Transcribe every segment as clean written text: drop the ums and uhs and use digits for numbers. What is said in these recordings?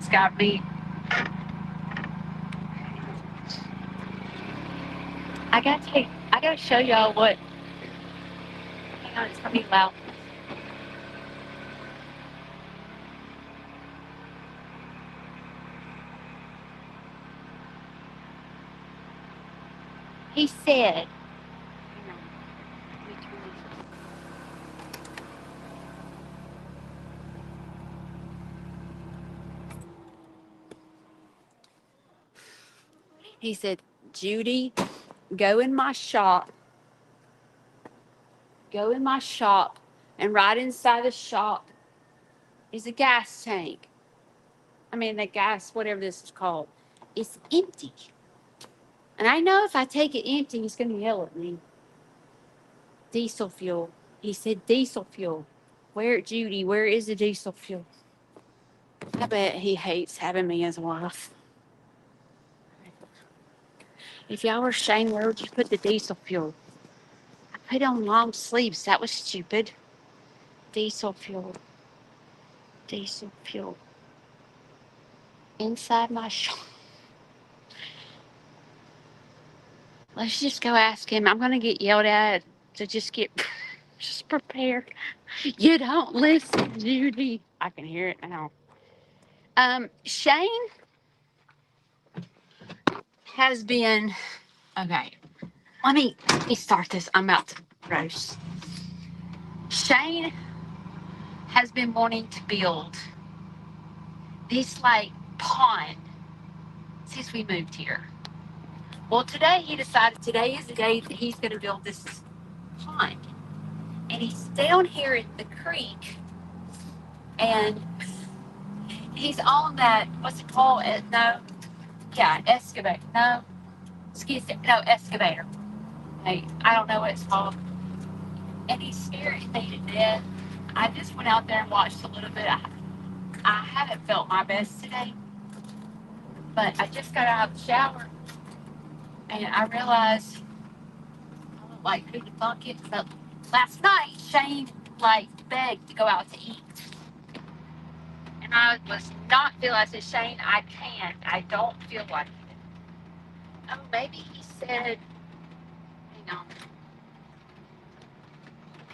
just got me. I gotta show y'all what. Hang on, it's gonna be loud. He said, hang on, let me turn this. He said, Judy, go in my shop. Go in my shop, and right inside the shop is a gas tank. I mean, the gas, whatever this is called, it's empty. And I know if I take it empty, he's going to yell at me. Diesel fuel. He said diesel fuel. Where, Judy, where is the diesel fuel? I bet he hates having me as a wife. If y'all were Shane, where would you put the diesel fuel? I put on long sleeves. That was stupid. Diesel fuel. Diesel fuel. Inside my shop. Let's just go ask him. I'm going to get yelled at, to just get just prepared. You don't listen, Judy. I can hear it now. Shane has been okay. Let me start this. I'm about to roast. Shane has been wanting to build this like pond since we moved here. Well, today he decided today is the day that he's going to build this pond, and he's down here in the creek, and he's on that, what's it called? No, yeah, excavator. No, no, excavator. Hey, I don't know what it's called. And he's scaring me to death. I just went out there and watched a little bit. I haven't felt my best today, but I just got out of the shower and I realized I look like who the fuck it. But last night, Shane begged to go out to eat. And I was not feeling. I said, Shane, I can't. I don't feel like it. Oh, maybe he said, hang on.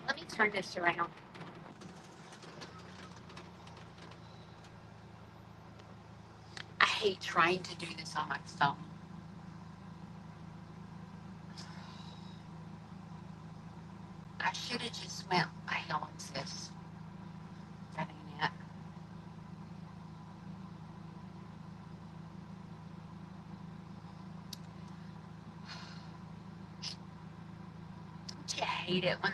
Let me turn this around. I hate trying to do this on my phone. I should have just went, hang on, sis. Running it. Don't you hate it when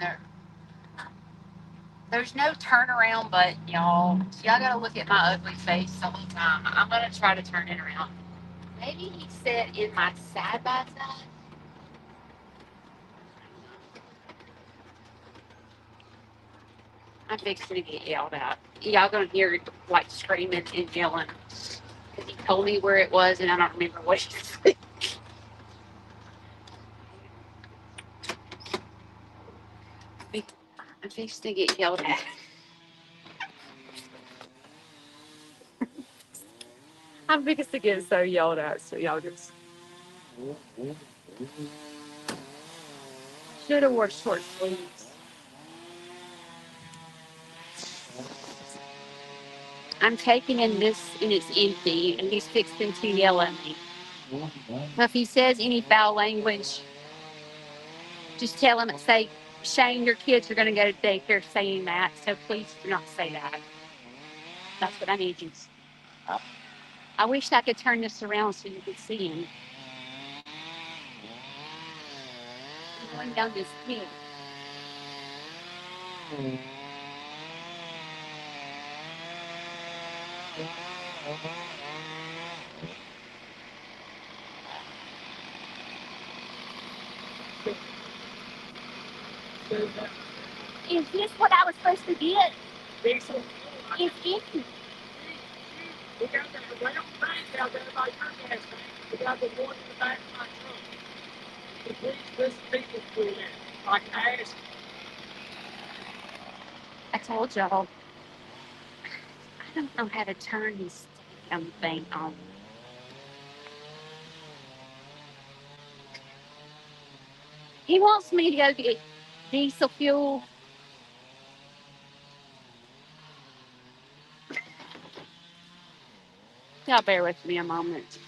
there's no turnaround button, y'all. So y'all gotta look at my ugly face the whole time. I'm gonna try to turn it around. Maybe he said in my side by side. I'm fixing to get yelled at. Y'all gonna hear screaming and yelling because he told me where it was and I don't remember what he said. I'm fixing to get yelled at. I'm fixing to get so yelled at. So y'all just should have wore short sleeves. I'm taking in this and it's empty and he's fixing to yell at me. So if he says any foul language, just tell him and say, Shane, your kids are going to go to daycare saying that. So please do not say that. That's what I need you to say. I wish I could turn this around so you could see him. He's going down this hill. Is this what I was supposed to get? It's empty. We got the round bank out there by your gas tank. We got the one in the back of my truck. Please listen people through that. Like I asked. I told y'all. I don't know how to turn these things. thing on. He wants me to go get diesel fuel. Y'all bear with me a moment.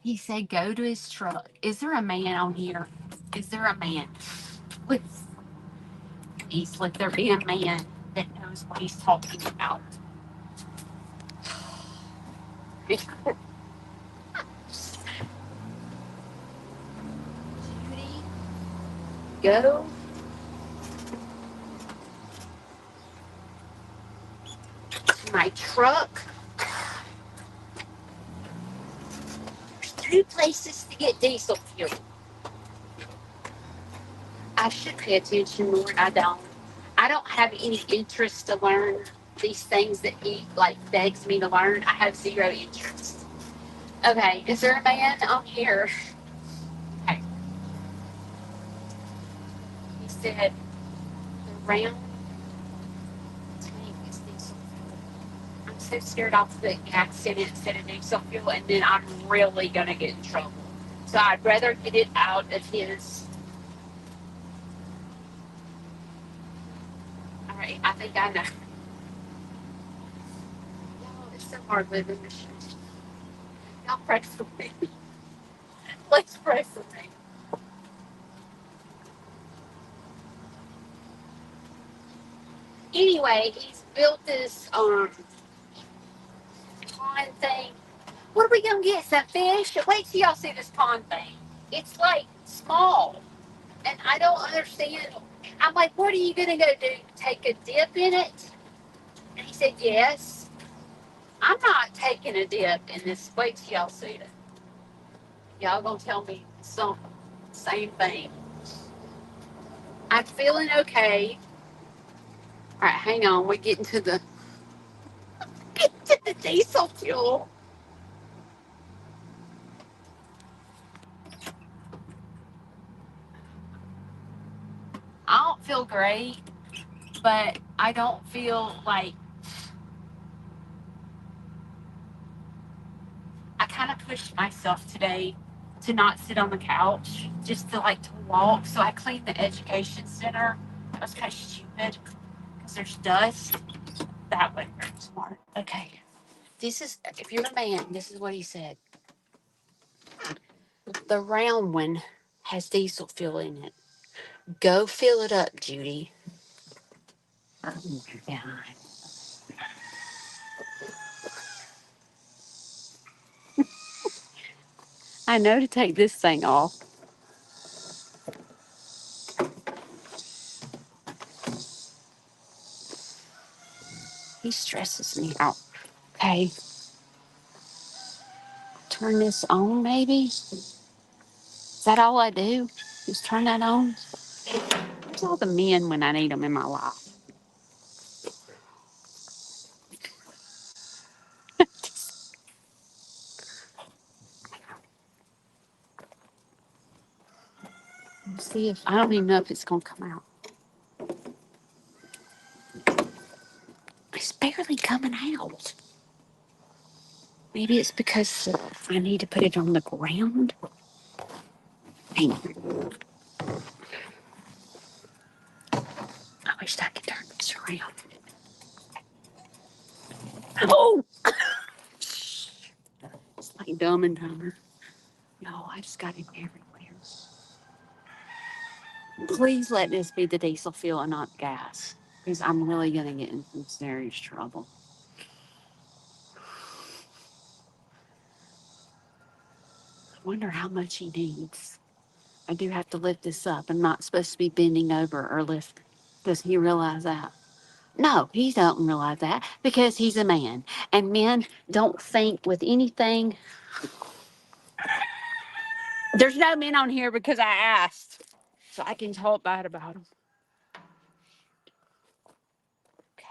He said, go to his truck. Is there a man on here? Is there a man? Please, please let there be a man that knows what he's talking about. Judy, go to my truck. There's 2 places to get diesel fuel. I should pay attention more. I don't. I don't have any interest to learn these things that he like begs me to learn. I have 0 interest. Okay, is there a man on here? Okay. He said the round tank is diesel fuel. I'm so scared I'll put gas in it instead of diesel fuel, and then I'm really gonna get in trouble. So I'd rather get it out of his. All right, I think I know. Y'all, it's so hard living this shit. Y'all pray for me. Let's pray for me. Anyway, he's built this pond thing. What are we gonna get? Some fish? Wait till y'all see this pond thing. It's like small, and I don't understand. I'm like, what are you gonna go do? Take a dip in it? And he said, yes. I'm not taking a dip in this. Wait till y'all see it. Y'all gonna tell me some same thing. I'm feeling okay. All right, hang on. We're getting to the diesel fuel. I don't feel great, but I don't feel like I kind of pushed myself today to not sit on the couch, just to like to walk. So I cleaned the education center. That was kind of stupid because there's dust. That wasn't very smart. Okay. This is, if you're a man, this is what he said. The round one has diesel fuel in it. Go fill it up, Judy. Oh my God. I know to take this thing off. He stresses me out. Okay. Turn this on, maybe? Is that all I do? Just turn that on? Where's all the men when I need them in my life? See if I don't even know if it's gonna come out. It's barely coming out. Maybe it's because I need to put it on the ground. Hang on. I wish I could turn this around. Oh! It's like Dumb and Dumber. No, I just got it everywhere. Please let this be the diesel fuel and not gas, because I'm really gonna get in some serious trouble. I wonder how much he needs. I do have to lift this up. I'm not supposed to be bending over or lift. Does he realize that? No, he don't realize that because he's a man. And men don't think with anything. There's no men on here because I asked. So I can talk bad about them. Okay.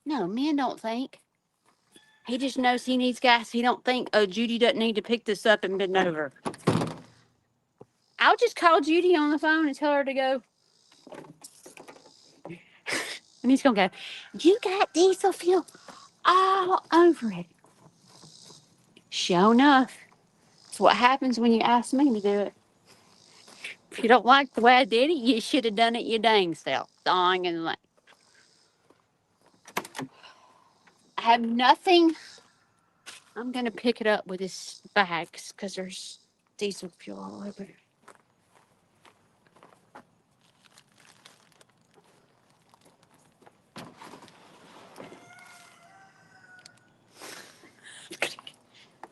No, men don't think. He just knows he needs gas. He don't think, oh, Judy doesn't need to pick this up and bend over. I'll just call Judy on the phone and tell her to go. And he's going to go, you got diesel fuel all over it. Sure enough, it's what happens when you ask me to do it. If you don't like the way I did it, you should have done it your dang self. Dong and like. I have nothing. I'm going to pick it up with this bags because there's diesel fuel all over it.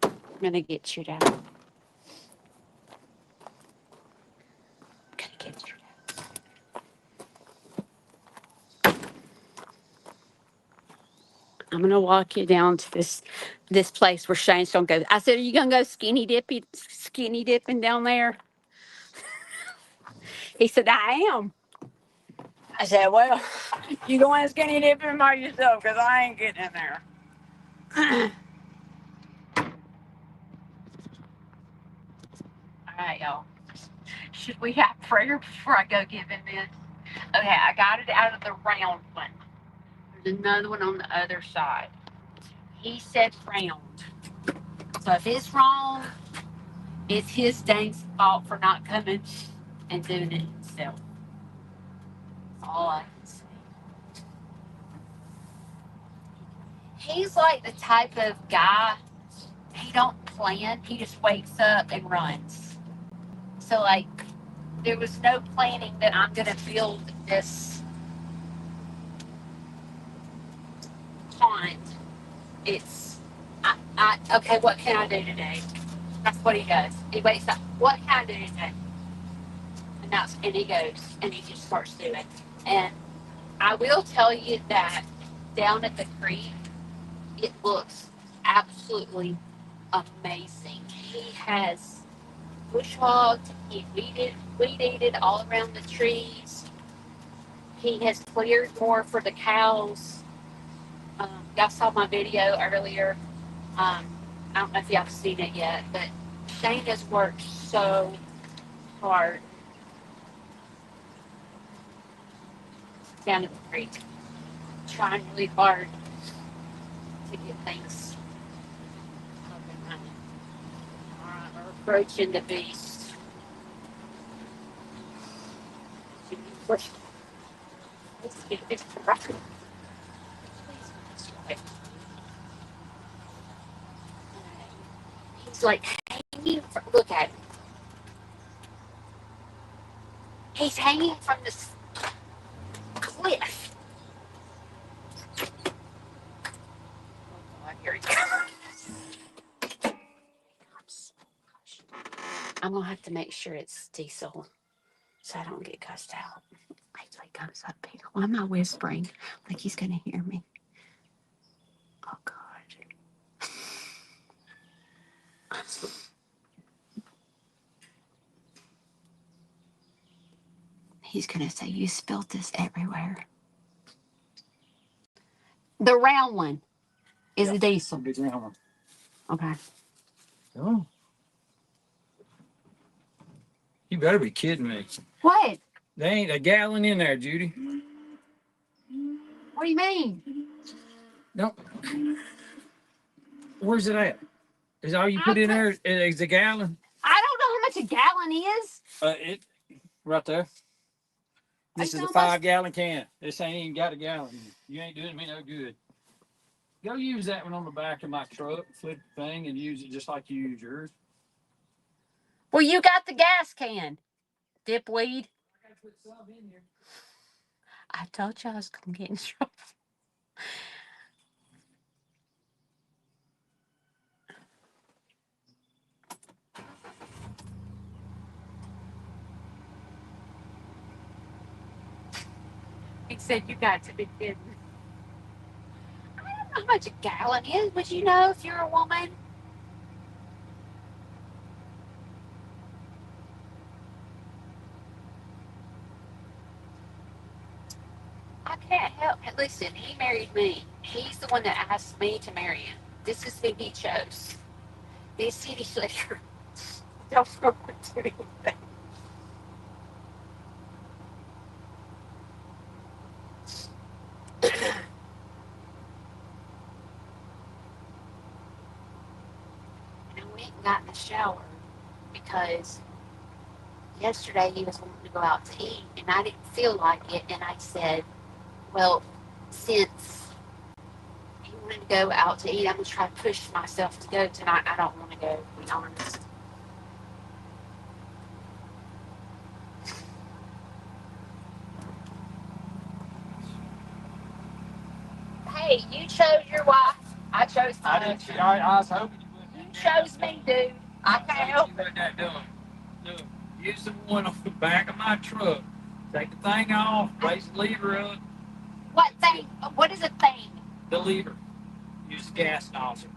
I'm going to get you out. I'm going to get you out. I'm going to walk you down to this place where Shane's going to go. I said, are you going to go skinny dipping down there? He said, I am. I said, well, you going skinny dipping by yourself because I ain't getting in there. All right, y'all. Should we have prayer before I go give him this? Okay, I got it out of the round one. There's another one on the other side. He said round. So if it's wrong, it's his dang fault for not coming and doing it himself. That's all I can say. He's like the type of guy, he don't plan, he just wakes up and runs. So like, there was no planning that I'm gonna build this pond. It's, okay, what can I do today? That's what he does. He wakes up, what can I do today? And he goes, and he just starts doing. And I will tell you that down at the creek, it looks absolutely amazing. He has bush hogged, he weeded all around the trees. He has cleared more for the cows. Y'all saw my video earlier. I don't know if y'all have seen it yet, but Shane has worked so hard down at the creek, trying really hard to get things up and running. All right, we're approaching the beast. Let's get this right. Please get this right. He's like hanging from, look at him. He's hanging from this cliff. Oh God, here he comes. I'm gonna have to make sure it's diesel so I don't get cussed out. Wait till he comes up here. Why am I whispering? Like he's gonna hear me. Oh God. He's gonna say, you spilled this everywhere. The round one is the diesel. Big round one. Okay. Oh. You better be kidding me. What? There ain't a gallon in there, Judy. What do you mean? No. Where's it at? Is all you put in there is a gallon? I don't know how much a gallon is. It right there. This is a 5-gallon can. This ain't even got a gallon. You ain't doing me no good. Go use that one on the back of my truck, flip the thing, and use it just like you use yours. Well, you got the gas can, dipweed. I gotta put some in here. I told you I was gonna get in trouble. He said, you got to be kidding. I don't know how much a gallon is. Would you know if you're a woman? I can't help it. Listen, he married me. He's the one that asked me to marry him. This is who he chose. This city slicker don't know what to do anything. went and got in the shower because yesterday he was wanting to go out to eat and I didn't feel like it. And I said, well, since he wanted to go out to eat, I'm going to try to push myself to go tonight. I don't want to go, to be honest. Hey, you chose your wife. I chose I mine. didn't. I was hoping you wouldn't. You chose me, dude. I can't help it. You let that do it. Look, use the one on the back of my truck. Take the thing off. Raise the lever up. What thing? What is a thing? The lever. Use the gas nozzle.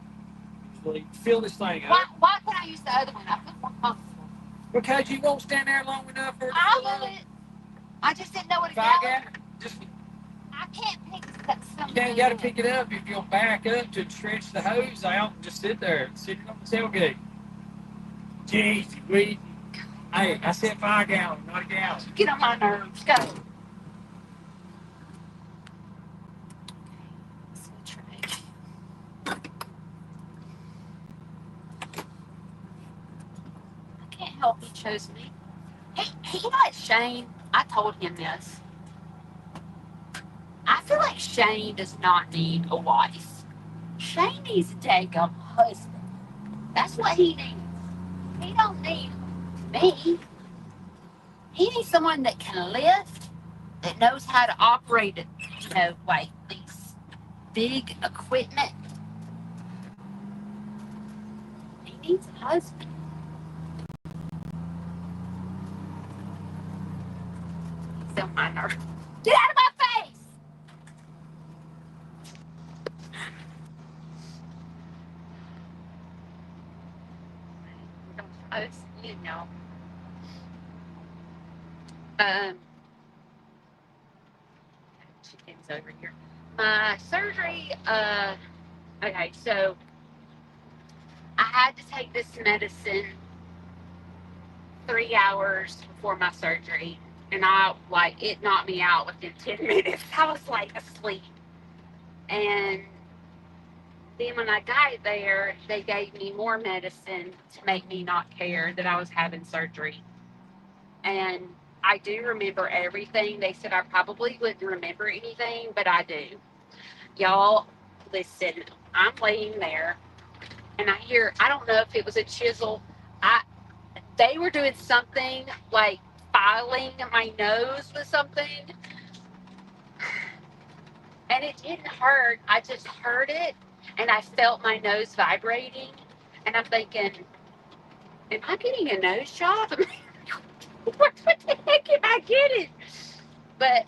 Fill this thing Why, up. why can't I use the other one? I feel more comfortable. Because you won't stand there long enough for it to I fill will up. it. I just didn't know what it Just I can't pick something. you ain't got to pick it up. If you'll back up to stretch the hose out and just sit there. Sit it on the tailgate. Jeez, we. Hey, I said 5 gallons, not a gallon. Get on my nerves. Go. I can't help he chose me. Hey, you know what, Shane? I told him this. I feel like Shane does not need a wife. Shane needs a daggum husband. That's what he needs. He don't need me. He needs someone that can lift, that knows how to operate it, like these big equipment. He needs a husband. He's on my nerves. Get out of my face! You know. Chickens over here. My surgery, okay, so I had to take this medicine 3 hours before my surgery, and it knocked me out within 10 minutes. I was like asleep. And then when I got there, they gave me more medicine to make me not care that I was having surgery. And I do remember everything. They said I probably wouldn't remember anything, but I do. Y'all, listen, I'm laying there and I don't know if it was a chisel. They were doing something like filing my nose with something, and it didn't hurt. I just heard it, and I felt my nose vibrating, and I'm thinking, am I getting a nose job? what the heck am I getting? But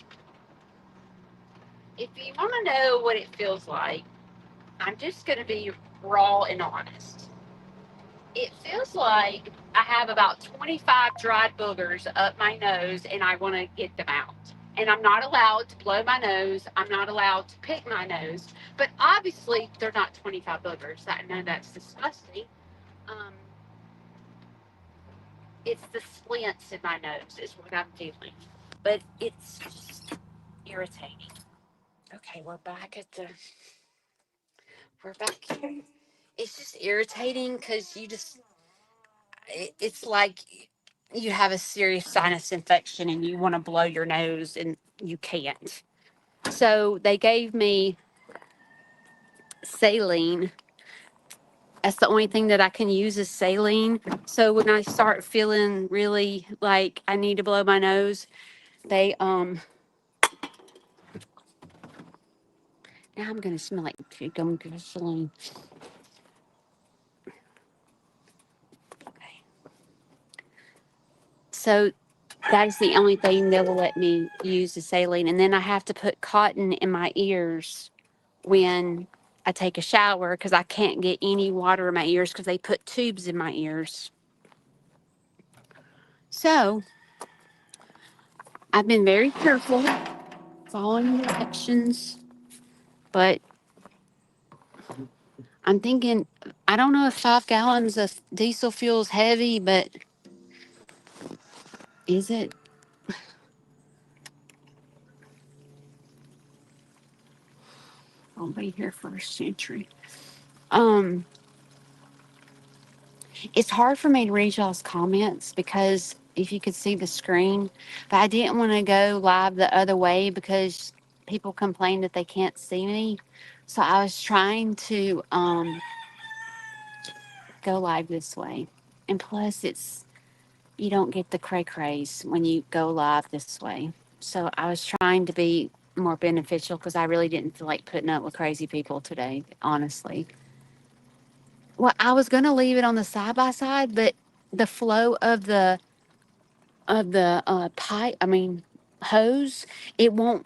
if you want to know what it feels like, I'm just going to be raw and honest. It feels like I have about 25 dried boogers up my nose and I want to get them out. And I'm not allowed to blow my nose. I'm not allowed to pick my nose. But obviously, they're not 25 boogers. I know that's disgusting. Um, it's the splints in my nose is what I'm feeling. But it's just irritating. Okay, we're back here. It's just irritating because it's like you have a serious sinus infection and you want to blow your nose and you can't. So they gave me saline. That's the only thing that I can use is saline. So when I start feeling really like I need to blow my nose, they now I'm gonna smell like gum gasoline. Okay. So that's the only thing they will let me use the saline. And then I have to put cotton in my ears when I take a shower because I can't get any water in my ears because they put tubes in my ears. So I've been very careful following directions, but I'm thinking, I don't know if 5 gallons of diesel fuel is heavy, but is it? I'll be here for a century. Um, It's hard for me to read y'all's comments because if you could see the screen, but I didn't want to go live the other way because people complain that they can't see me. So I was trying to go live this way. And plus, you don't get the cray craze when you go live this way. So I was trying to be more beneficial because I really didn't feel like putting up with crazy people today, honestly. Well, I was going to leave it on the side by side, but the flow of the pipe, I mean hose, it won't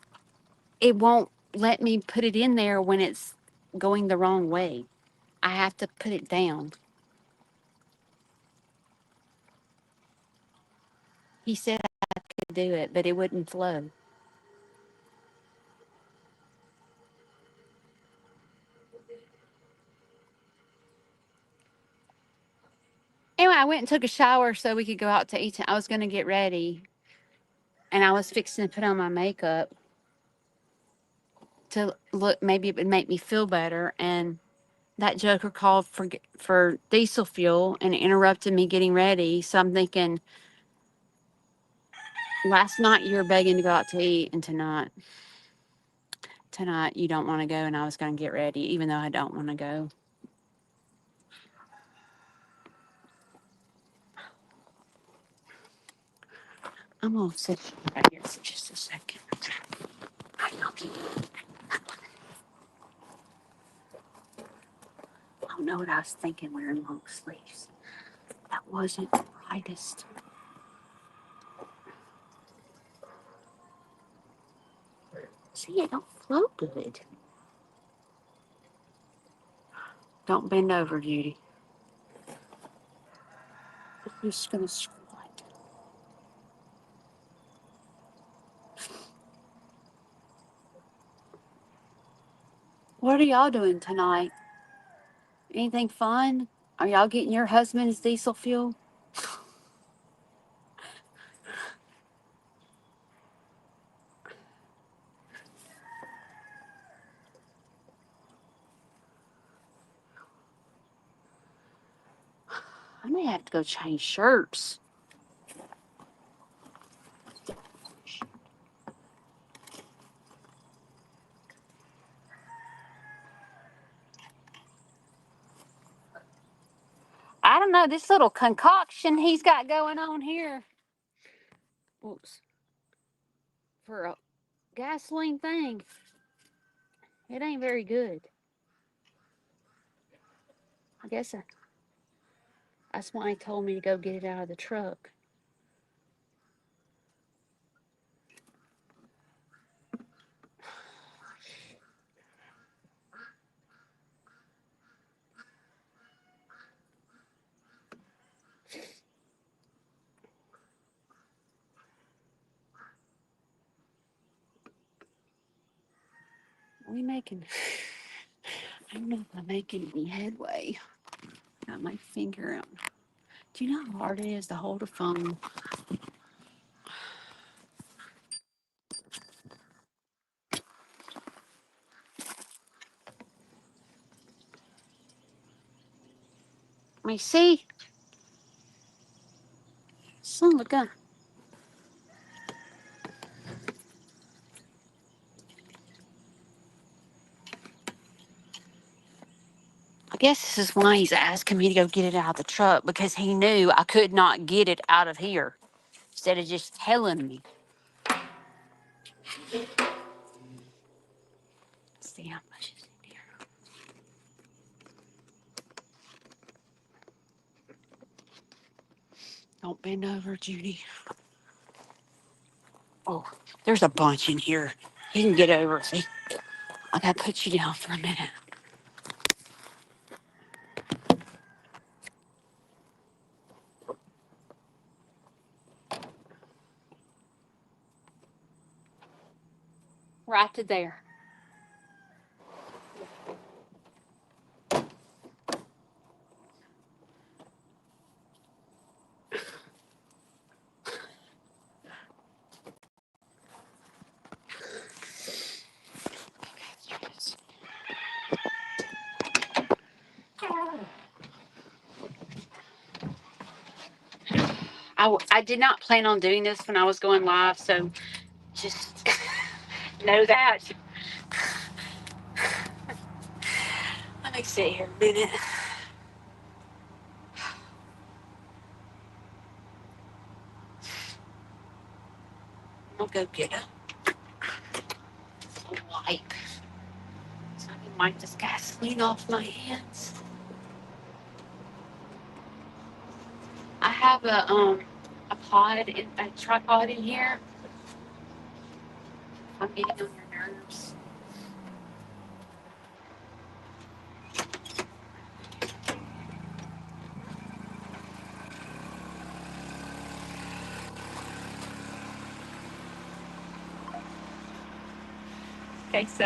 it won't let me put it in there when it's going the wrong way. I have to put it down. He said I could do it, but it wouldn't flow. Anyway, I went and took a shower so we could go out to eat. I was going to get ready, and I was fixing to put on my makeup to look. Maybe it would make me feel better. And that joker called for diesel fuel and interrupted me getting ready. So I'm thinking, last night you were begging to go out to eat, and tonight you don't want to go, and I was going to get ready, even though I don't want to go. I'm going to sit right here for just a second. I don't know what I was thinking wearing long sleeves. That wasn't the brightest. See, it don't flow good. Don't bend over, Judy. I'm just going to squat. What are y'all doing tonight? Anything fun? Are y'all getting your husband's diesel fuel? I may have to go change shirts. I don't know, this little concoction he's got going on here. Oops. For a gasoline thing, it ain't very good. I guess that's why he told me to go get it out of the truck. We making, I don't know if I'm making any headway. Got my finger out. Do you know how hard it is to hold a phone? Let me see. Son of a gun. I guess this is why he's asking me to go get it out of the truck, because he knew I could not get it out of here. Instead of just telling me. Let's see how much is in here. Don't bend over, Judy. Oh, there's a bunch in here. You can get over. See, I gotta put you down for a minute. Right to there. I did not plan on doing this when I was going live, so just know that. Let me sit here a minute. I'll go get a wipe so I can wipe this gasoline off my hands. I have a tripod in here. I'm getting on your nerves. Okay, so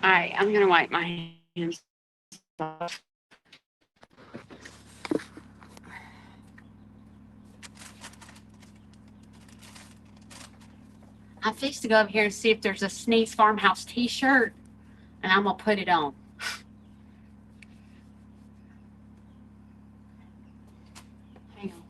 all right, I'm gonna wipe my hands off. I'm fixed to go over here and see if there's a Sneeze Farmhouse t-shirt, and I'm gonna put it on. Hang on.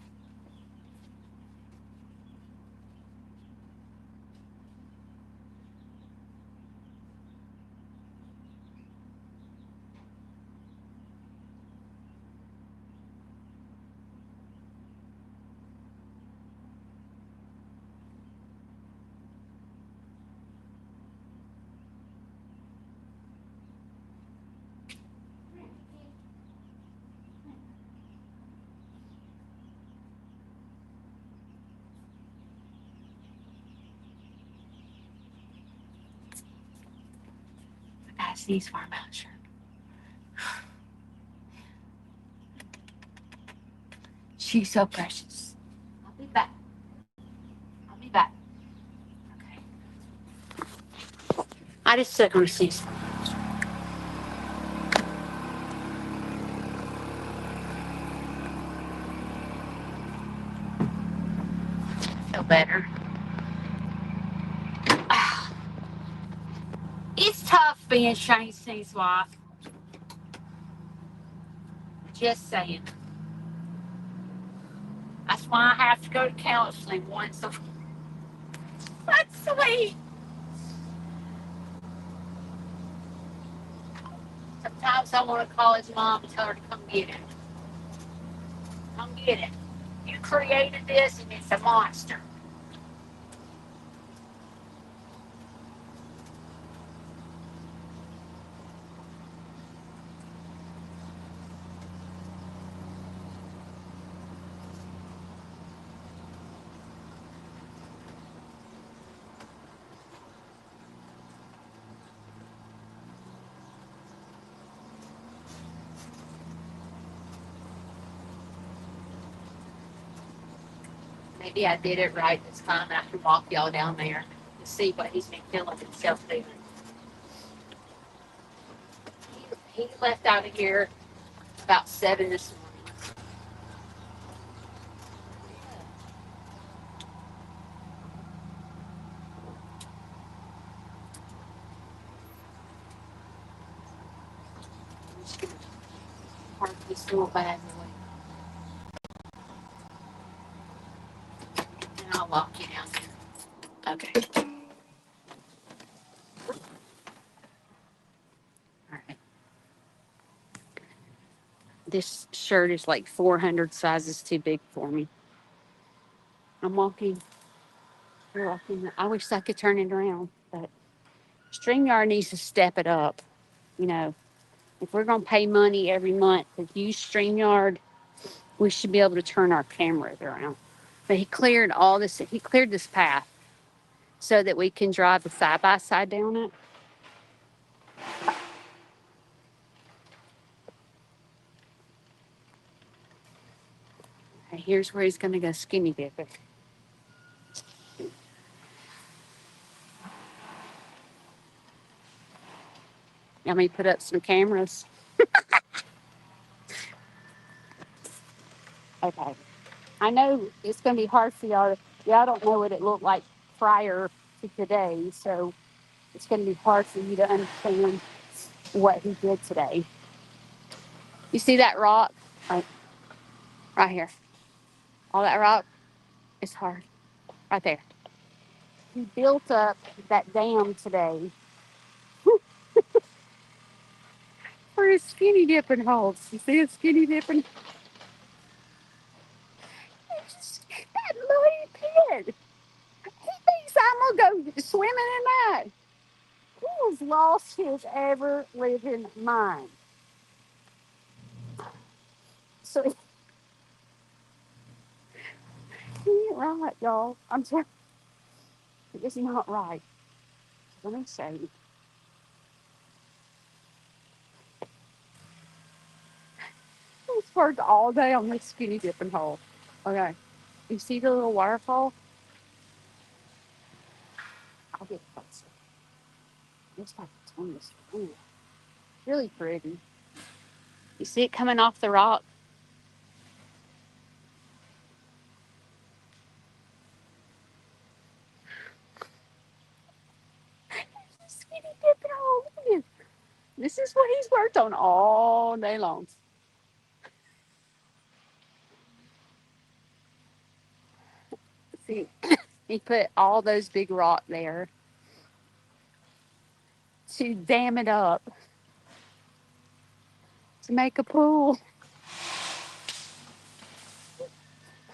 I got a Sneeze Farmhouse shirt. She's so precious. I'll be back. I'll be back. Okay. I just took on a Sneeze Farmhouse shirt. I feel better. It's tough being Shane Sneeze's wife. Just saying. That's why I have to go to counseling once a week. That's sweet. Sometimes I want to call his mom and tell her to come get it. Come get it. You created this and it's a monster. Maybe I did it right this time. I can walk y'all down there to see what he's been killing himself doing. He left out of here about 7 this morning. I'm just gonna park this little bag away, and I'll walk you down there. Okay. All right. This shirt is like 400 sizes too big for me. I'm walking. We're walking. I wish I could turn it around, but StreamYard needs to step it up. You know, if we're going to pay money every month to use StreamYard, we should be able to turn our cameras around. But he cleared all this. He cleared this path so that we can drive the side by side down it. Okay, here's where he's going to go skinny dipping. Let me put up some cameras. Okay. I know it's going to be hard for y'all. Y'all don't know what it looked like prior to today, so it's going to be hard for you to understand what he did today. You see that rock? Right, right here. All that rock is hard. Right there. He built up that dam today for his skinny dipping holes. You see his skinny dipping? That muddy pit. He thinks I'm gonna go swimming in that. He has lost his ever living mind. So he ain't right, y'all. I'm telling you, it's not right. Let me show you. He's worked all day on this skinny dipping hole. Okay. You see the little waterfall? I'll get closer. It's like it's on this. Ooh, really pretty. You see it coming off the rock? Skinny dipping hole. Look at this. This is what he's worked on all day long. See, he put all those big rock there to dam it up to make a pool.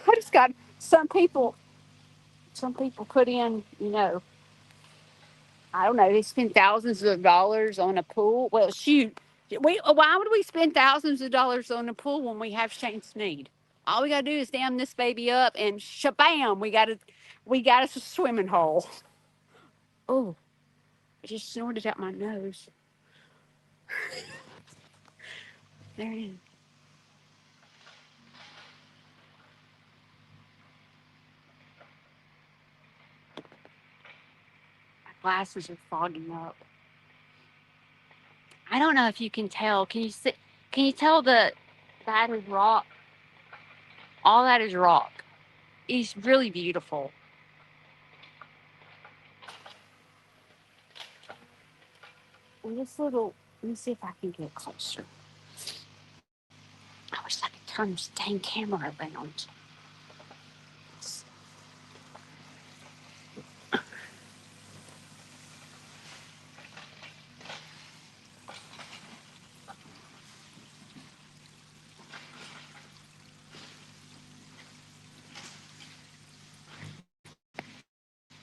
I just got some people put in, I don't know, they spend thousands of dollars on a pool. Well, shoot, why would we spend thousands of dollars on a pool when we have Shane's need? All we gotta do is dam this baby up, and shabam, we got us a swimming hole. Oh, I just snorted out my nose. There it is. My glasses are fogging up. I don't know if you can tell. Can you see? Can you tell that is rock? All that is rock. It's really beautiful. And this little. Let me see if I can get closer. I wish I could turn this dang camera around.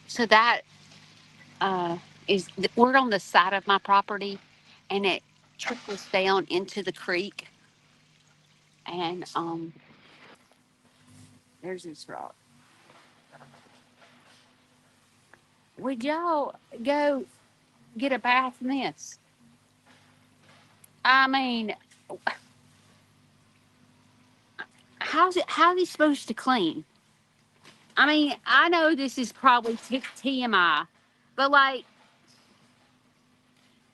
So that uh, we're on the side of my property, and it trickles down into the creek. And there's this rock. Would y'all go get a bath in this? I mean, how's he supposed to clean? I mean, I know this is probably TMI, but like,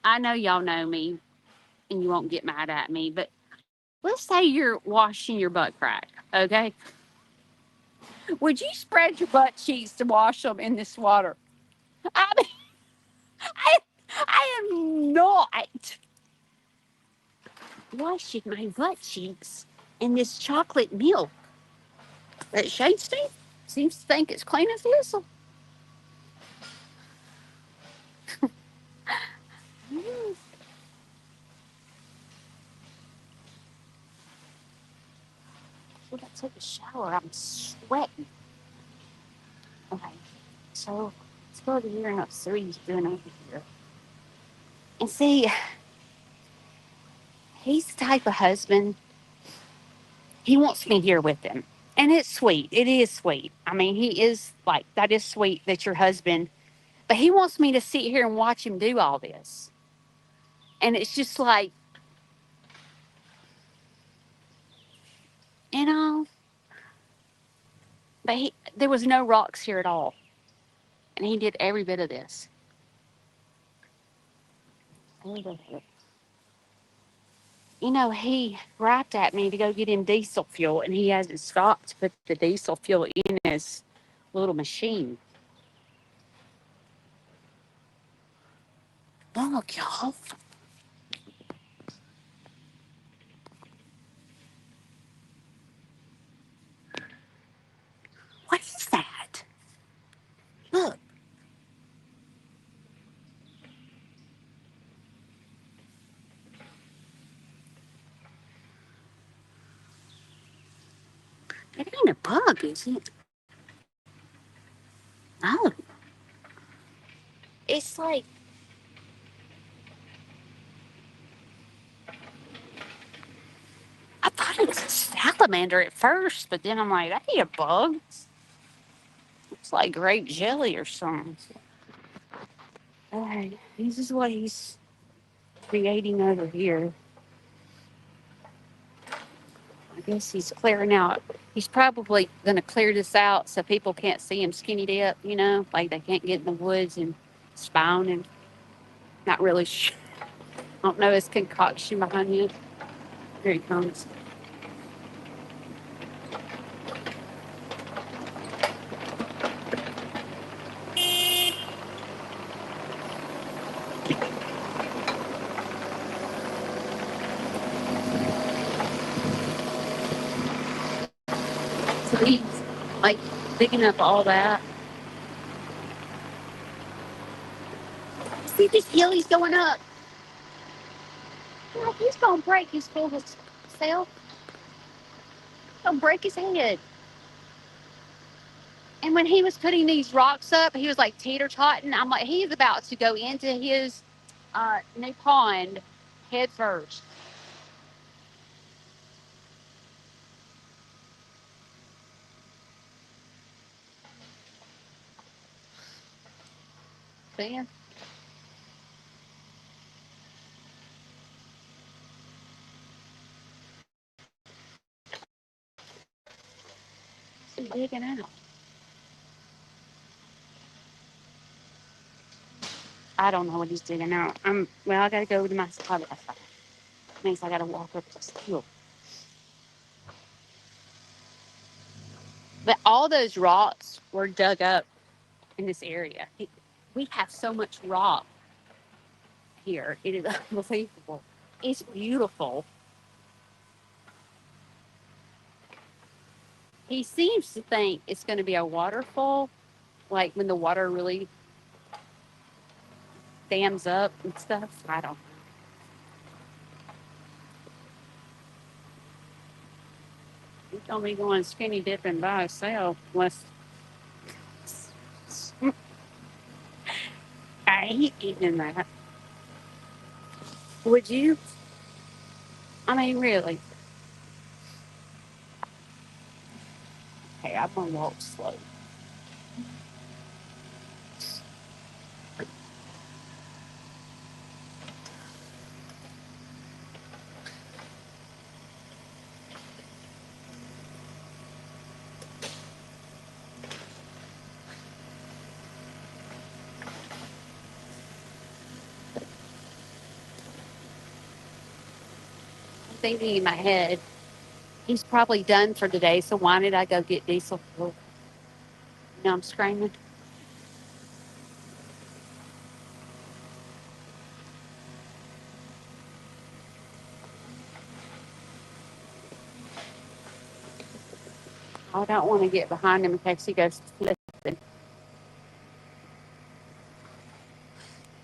I know y'all know me and you won't get mad at me, but let's say you're washing your butt crack, okay? Would you spread your butt cheeks to wash them in this water? I mean, I, I am not washing my butt cheeks in this chocolate milk that Shane seems to think it's clean as a whistle. Should I take a shower? I'm sweating. Okay, so let's go to here and let's see what he's doing over here. And see, he's the type of husband, he wants me here with him. And it's sweet. It is sweet. I mean, he is like, that is sweet that your husband, but he wants me to sit here and watch him do all this. And it's just like, you know, but there was no rocks here at all. And he did every bit of this. He rapped at me to go get him diesel fuel, and he hasn't stopped to put the diesel fuel in his little machine. Look, y'all. It ain't a bug, is it? No. It's like, I thought it was a salamander at first, but then I'm like, that ain't a bug. It's like grape jelly or something. All right, this is what he's creating over here. I guess he's clearing out. He's probably going to clear this out so people can't see him skinny dip, you know, like they can't get in the woods and spy on him. Not really sure. I don't know his concoction behind him. Here he comes. So he's like digging up all that. See this hill he's going up. Like he's gonna break his full self. He's gonna break his head. And when he was putting these rocks up, he was like teeter-totting. I'm like, he's about to go into his new pond head first. See him? He's digging out. I don't know what he's digging out. Well, I gotta go to my spot. That means I gotta walk up this hill. But all those rocks were dug up in this area. We have so much rock here. It is unbelievable. It's beautiful. He seems to think it's going to be a waterfall, like when the water really dams up and stuff. I don't know. He's going to be going skinny dipping by himself unless I ain't eating that. Would you? I mean, really? Hey, I'm going to walk slow. I'm thinking in my head, he's probably done for today, so why did I go get diesel fuel? You know, I'm screaming. I don't want to get behind him in case he goes flipping.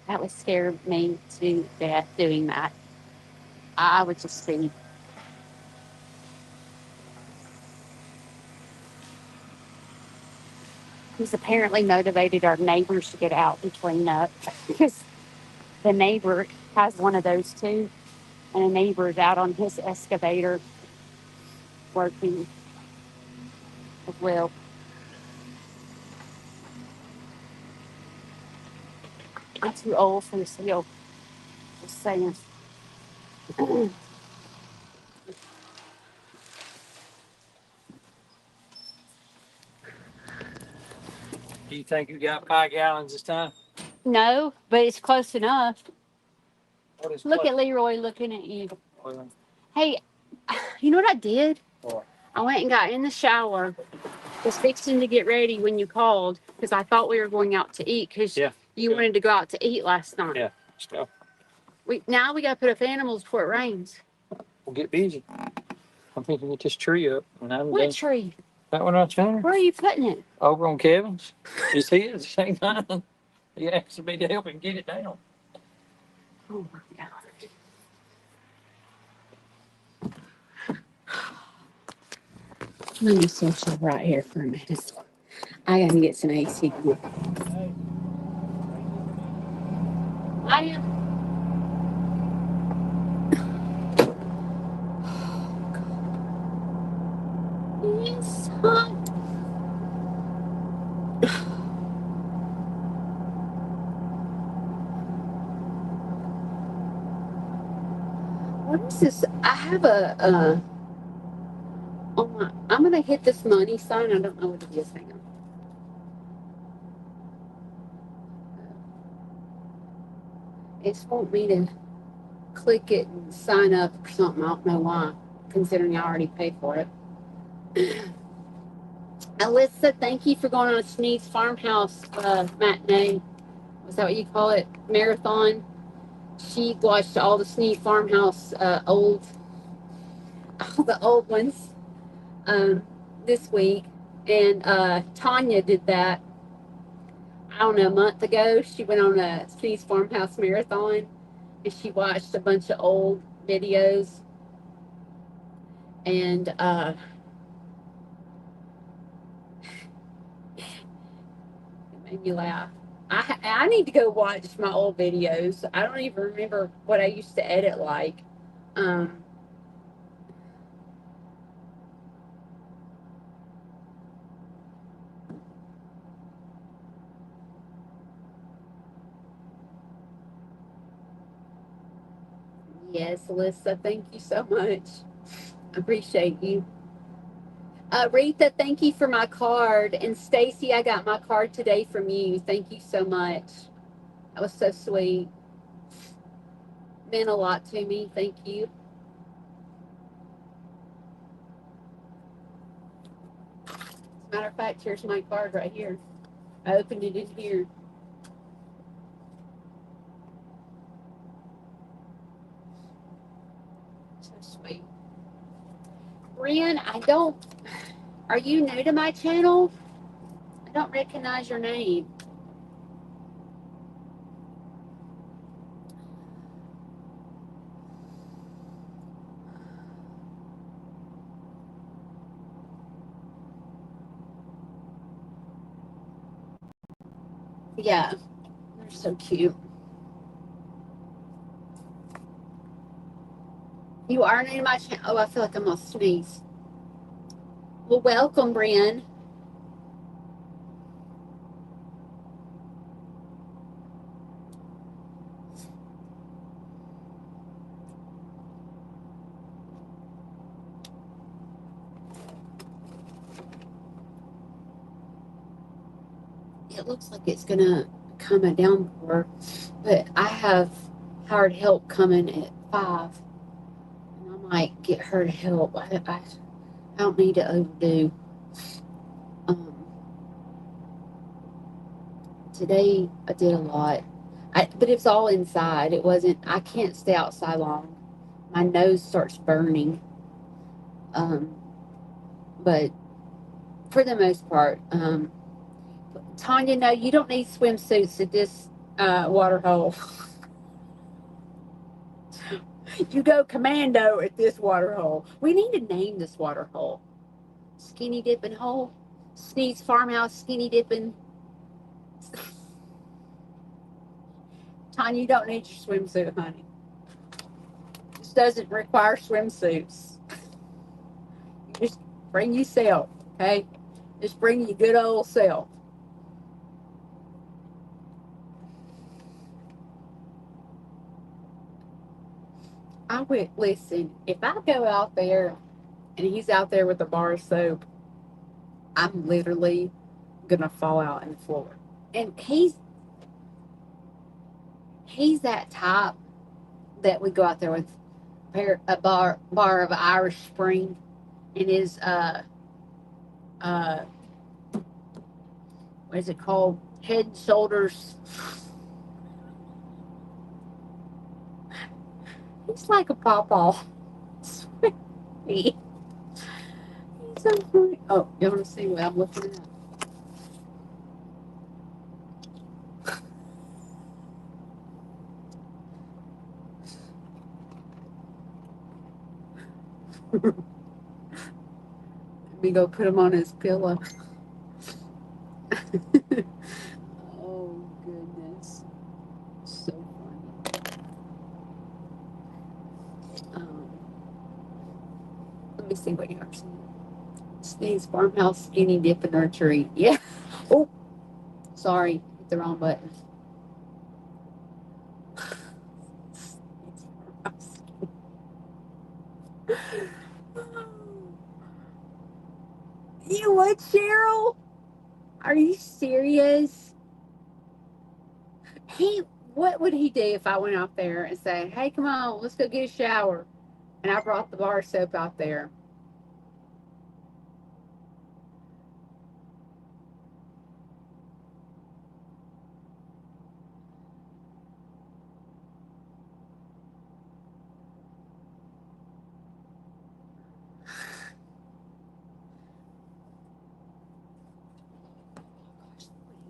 That would scare me to death doing that. I would just be. He's apparently motivated our neighbors to get out and clean up because the neighbor has one of those too, and a neighbor is out on his excavator working as well. I'm too old for this hill. Just saying. Do you think you got 5 gallons this time? No, but it's close enough. What is Look close? at Leroy looking at you. Well, Hey, you know what I did? what? I went and got in the shower, was fixing to get ready when you called because I thought we were going out to eat because Yeah. you wanted to go out to eat last night. Yeah. Still. Now we got to put up animals before it rains. We'll get busy. I'm thinking get this tree up. And I'm What done. tree? That one right there? Where are you putting it? Over on Kevin's. It's his. It ain't mine. He asked me to help him get it down. Oh my God. Let me social right here for a minute. I gotta get some AC. I am. It's hot. What is this? I have a. Oh my! I'm gonna hit this money sign. I don't know what it is. Hang on. It's want me to click it and sign up or something. I don't know why, considering I already paid for it. Alyssa, thank you for going on a Sneeze Farmhouse matinee. Was that what you call it? Marathon. She watched all the Sneeze Farmhouse all the old ones this week, and Tanya did that. I don't know, a month ago. She went on a Sneeze Farmhouse marathon, and she watched a bunch of old videos, and it made me laugh. I need to go watch my old videos. I don't even remember what I used to edit like. Um, yes, Alyssa, thank you so much. I appreciate you. Rita, thank you for my card. And Stacy, I got my card today from you. Thank you so much. That was so sweet. Meant a lot to me. Thank you. As a matter of fact, here's my card right here. I opened it in here. So sweet. Brian, I don't. Are you new to my channel? I don't recognize your name. Yeah, they're so cute. You are new to my channel. Oh, I feel like I'm gonna sneeze. Well, welcome, Brian. It looks like it's gonna come a downpour, but I have hired help coming at 5, and I might get her to help. I don't need to overdo. Um, Today I did a lot, but it's all inside. It wasn't. I can't stay outside long. My nose starts burning. Um, but for the most part, Tanya, no, you don't need swimsuits at this water hole. You go commando at this water hole. We need to name this water hole. Skinny dipping hole. Sneeze Farmhouse skinny dipping. Tanya, you don't need your swimsuit, honey. This doesn't require swimsuits. You just bring yourself, okay? Just bring your good old self. I would listen. If I go out there and he's out there with a bar of soap, I'm literally gonna fall out on the floor. And he's that type that would go out there with a bar of Irish Spring and his uh what is it called? Head and Shoulders. He's like a pawpaw. He's so funny. Oh, you want to see what I'm looking at? me go put him on his pillow. Oh, goodness. So funny. Um, let me see what you are saying. Sneeze, farmhouse, skinny dip, and nursery. Yeah. Oh, sorry. Hit the wrong button. It's farmhouse. You what, Cheryl? Are you serious? What would he do if I went out there and said, "Hey, come on, let's go get a shower," and I brought the bar soap out there?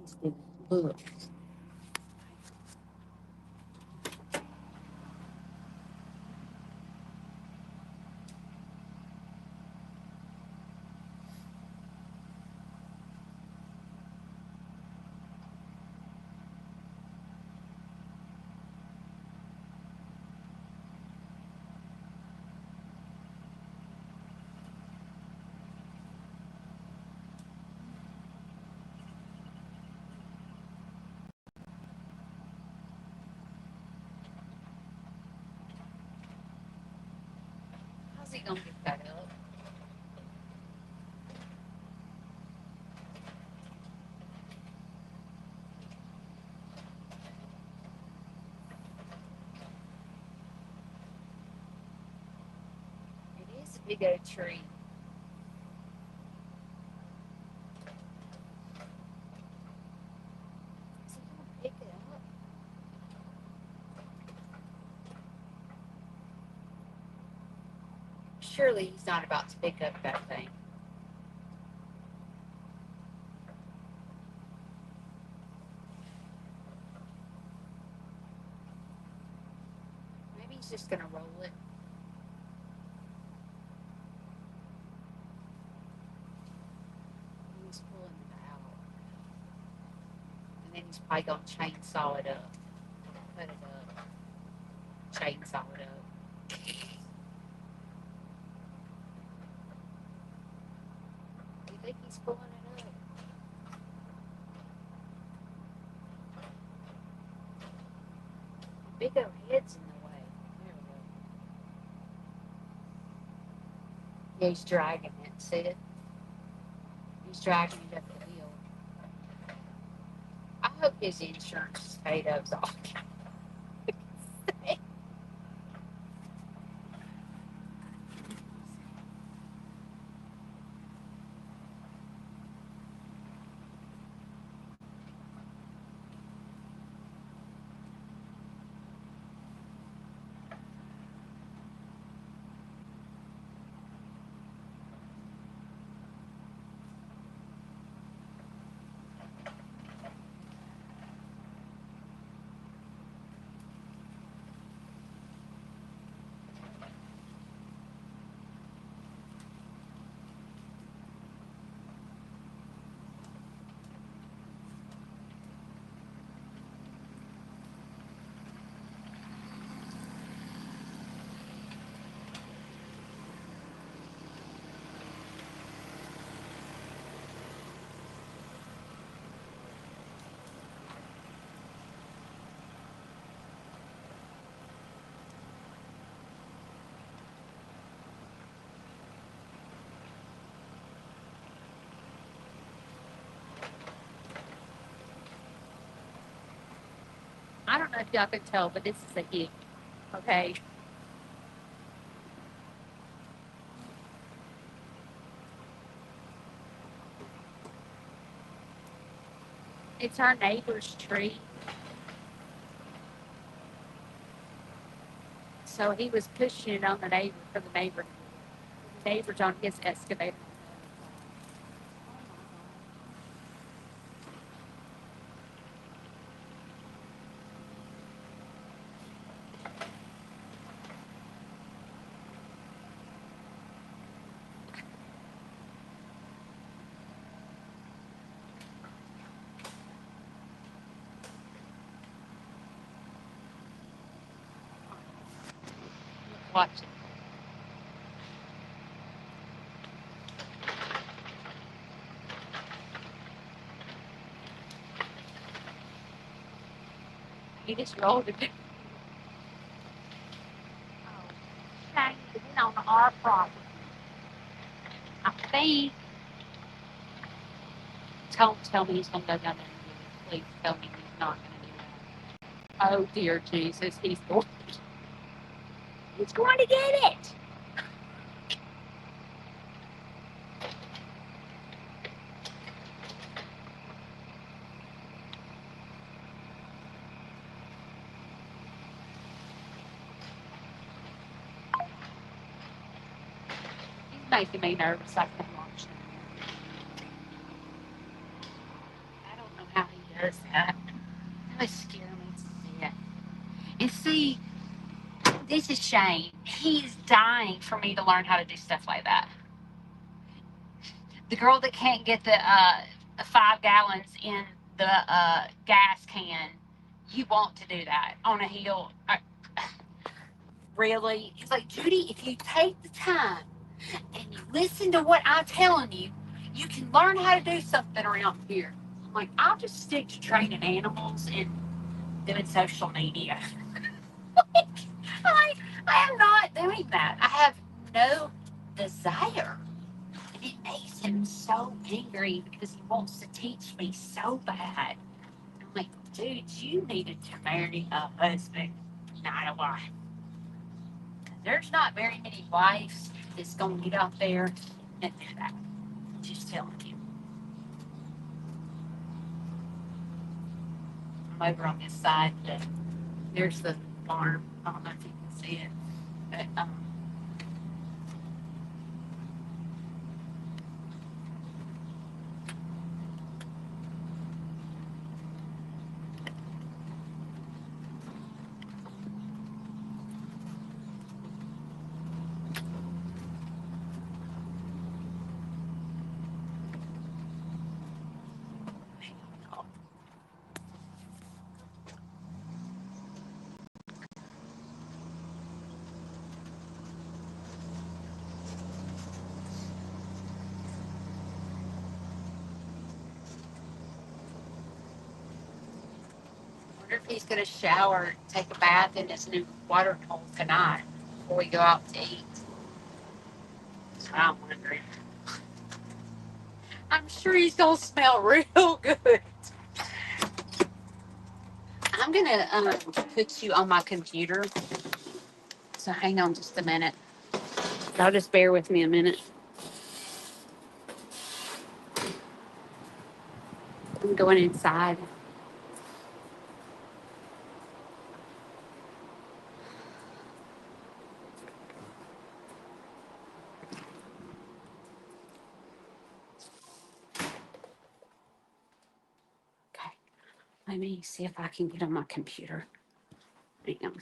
He's doing. Look. How's he gonna pick that up? It is a big old tree. Is he gonna pick it up? Surely he's not about to pick up that thing. Maybe he's just gonna roll it. He's pulling it out. And then he's probably gonna chainsaw it up. Cut it up. Chainsaw it up. You think he's pulling it up? Big old head's in the way. There we go. Yeah, he's dragging it. See it? He's dragging it up the hill. I hope his insurance is paid up so I can say. I don't know if y'all can tell, but this is a hit. Okay. It's our neighbor's tree. So he was pushing it on the neighbor for the neighbor. The neighbor's on his excavator. Watch it. He just rolled it. Oh, Shane is in on our property. I think. Tell me he's going to go down there and do it. Please tell me he's not going to do that. Oh, dear Jesus. He's going to get it. He's making me nervous. I can watch him. I don't know how he does that. That would scare me to see it. And see, this is Shane. He's dying for me to learn how to do stuff like that. The girl that can't get the 5 gallons in the gas can, you want to do that on a hill. Really? He's like, Judy, if you take the time and you listen to what I'm telling you, you can learn how to do something around here. I'm like, I'll just stick to training animals and doing social media. I am not doing that. I have no desire. And it makes him so angry because he wants to teach me so bad. I'm like, dude, you needed to marry a husband, not a wife. There's not very many wives that's going to get out there and do that. I'm just telling you. I'm over on this side. There's the farm. I don't know if you can see it. But, I wonder if he's going to shower, take a bath in his new water hole tonight before we go out to eat. That's what I'm wondering. I'm sure he's going to smell real good. I'm going to put you on my computer. So hang on just a minute. Y'all just bear with me a minute. I'm going inside. Okay. Let me see if I can get on my computer. Hang on.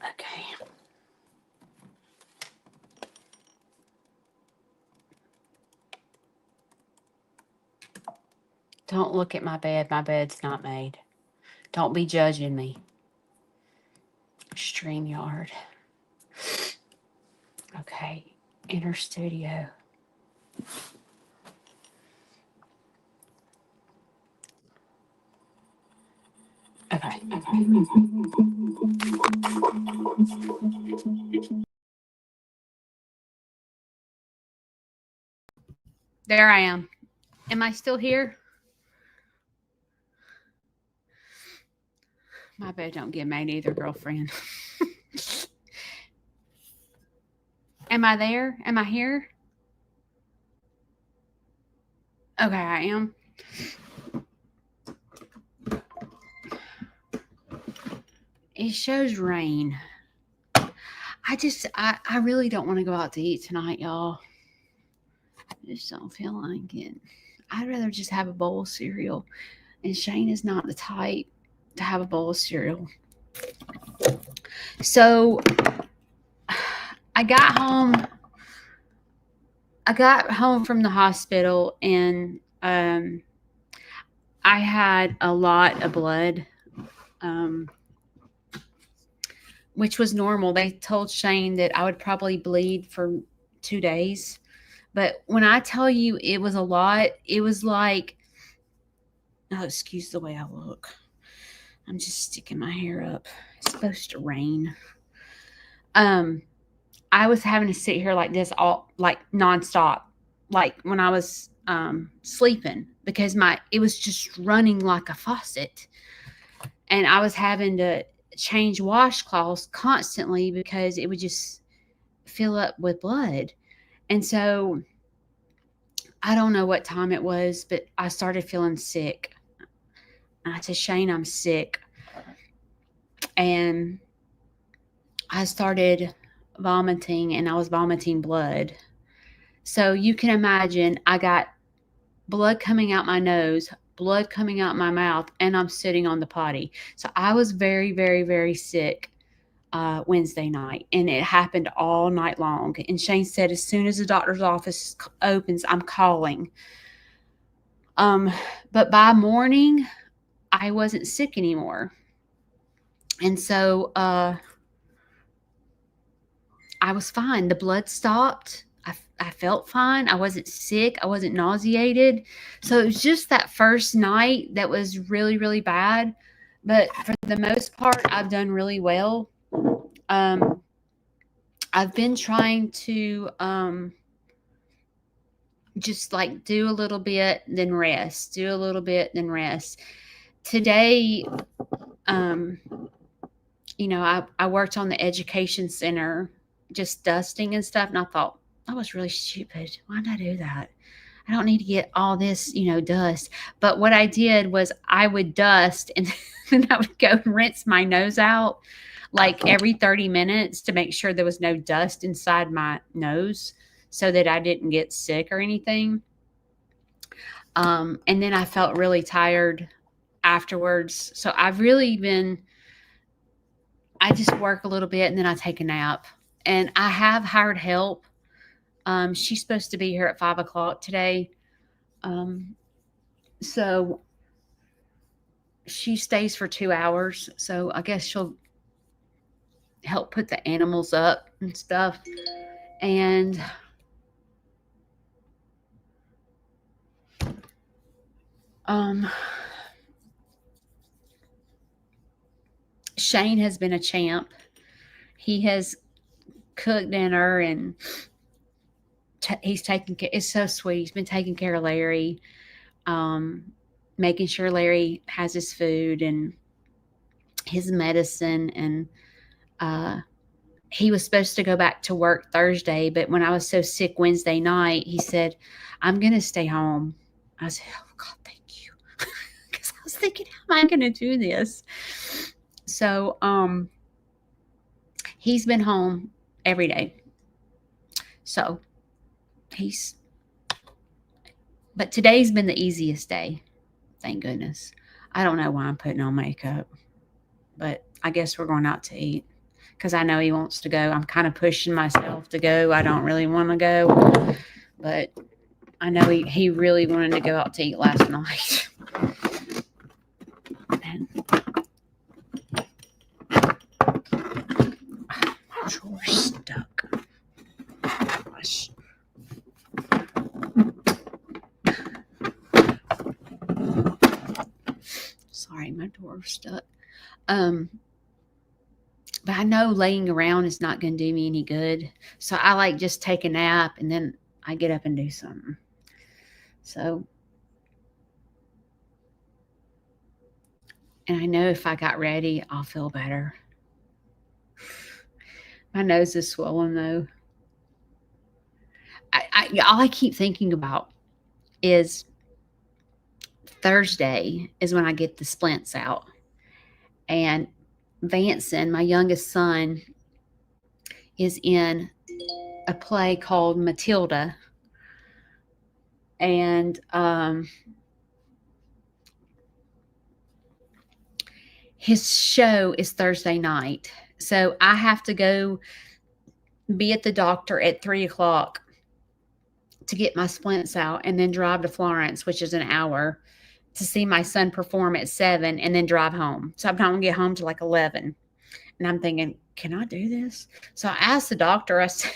Okay. Don't look at my bed. My bed's not made. Don't be judging me. StreamYard. Okay. Enter studio. Okay. There I am. Am I still here? My bed don't get made either, girlfriend. Am I there? Am I here? Okay, I am. It shows rain. I really don't want to go out to eat tonight, y'all. I just don't feel like it. I'd rather just have a bowl of cereal. And Shane is not the type to have a bowl of cereal. So I got home from the hospital, and I had a lot of blood. which was normal. They told Shane that I would probably bleed for 2 days. But when I tell you it was a lot, it was like, oh, excuse the way I look. I'm just sticking my hair up. It's supposed to rain. Um, I was having to sit here like this all like nonstop, like when I was sleeping, because it was just running like a faucet, and I was having to change washcloths constantly because it would just fill up with blood. And so I don't know what time it was, but I started feeling sick. And I said, Shane, I'm sick. And I started vomiting, and I was vomiting blood. So you can imagine I got blood coming out my nose, blood coming out my mouth, and I'm sitting on the potty. So I was very, very, very sick Wednesday night, and it happened all night long. And Shane said, as soon as the doctor's office opens, I'm calling. But by morning, I wasn't sick anymore. And so I was fine. The blood stopped. I felt fine. I wasn't sick. I wasn't nauseated. So it was just that first night that was really, really bad. But for the most part, I've done really well. I've been trying to just like do a little bit, then rest, do a little bit, then rest. Today, I worked on the education center, just dusting and stuff. And I thought, that was really stupid. Why did I do that? I don't need to get all this, dust. But what I did was I would dust and then I would go and rinse my nose out like every 30 minutes to make sure there was no dust inside my nose so that I didn't get sick or anything. And then I felt really tired afterwards. So I've really I just work a little bit and then I take a nap. And I have hired help. She's supposed to be here at 5 o'clock today. So she stays for 2 hours. So I guess she'll help put the animals up and stuff. And Shane has been a champ. He has cooked dinner and he's taking care. It's so sweet. He's been taking care of Larry, making sure Larry has his food and his medicine. And he was supposed to go back to work Thursday, but when I was so sick Wednesday night, he said, I'm going to stay home. I said, oh, God, thank you. Because I was thinking, how am I going to do this? So he's been home every day. So but today's been the easiest day. Thank goodness. I don't know why I'm putting on makeup, but I guess we're going out to eat because I know he wants to go. I'm kind of pushing myself to go. I don't really want to go, but I know he really wanted to go out to eat last night. And my drawer's stuck. Gosh. Sorry, my door's stuck. But I know laying around is not going to do me any good. So I like just take a nap and then I get up and do something. So, and I know if I got ready, I'll feel better. My nose is swollen though. All I keep thinking about is Thursday is when I get the splints out. And Vanson, my youngest son, is in a play called Matilda. And his show is Thursday night. So I have to go be at the doctor at 3 o'clock to get my splints out and then drive to Florence, which is an hour, to see my son perform at 7 and then drive home. So I'm not going to get home till like 11. And I'm thinking, can I do this? So I asked the doctor, I said,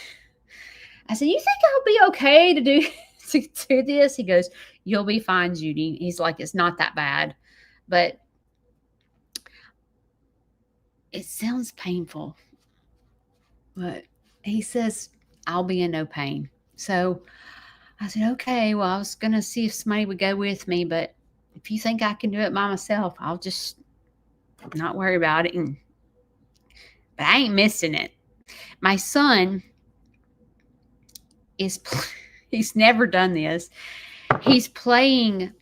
you think I'll be okay to do this? He goes, you'll be fine, Judy. He's like, it's not that bad, but it sounds painful. But he says, I'll be in no pain. So I said, okay, well, I was going to see if somebody would go with me, but if you think I can do it by myself, I'll just not worry about it. But I ain't missing it. My son is, he's never done this. He's playing,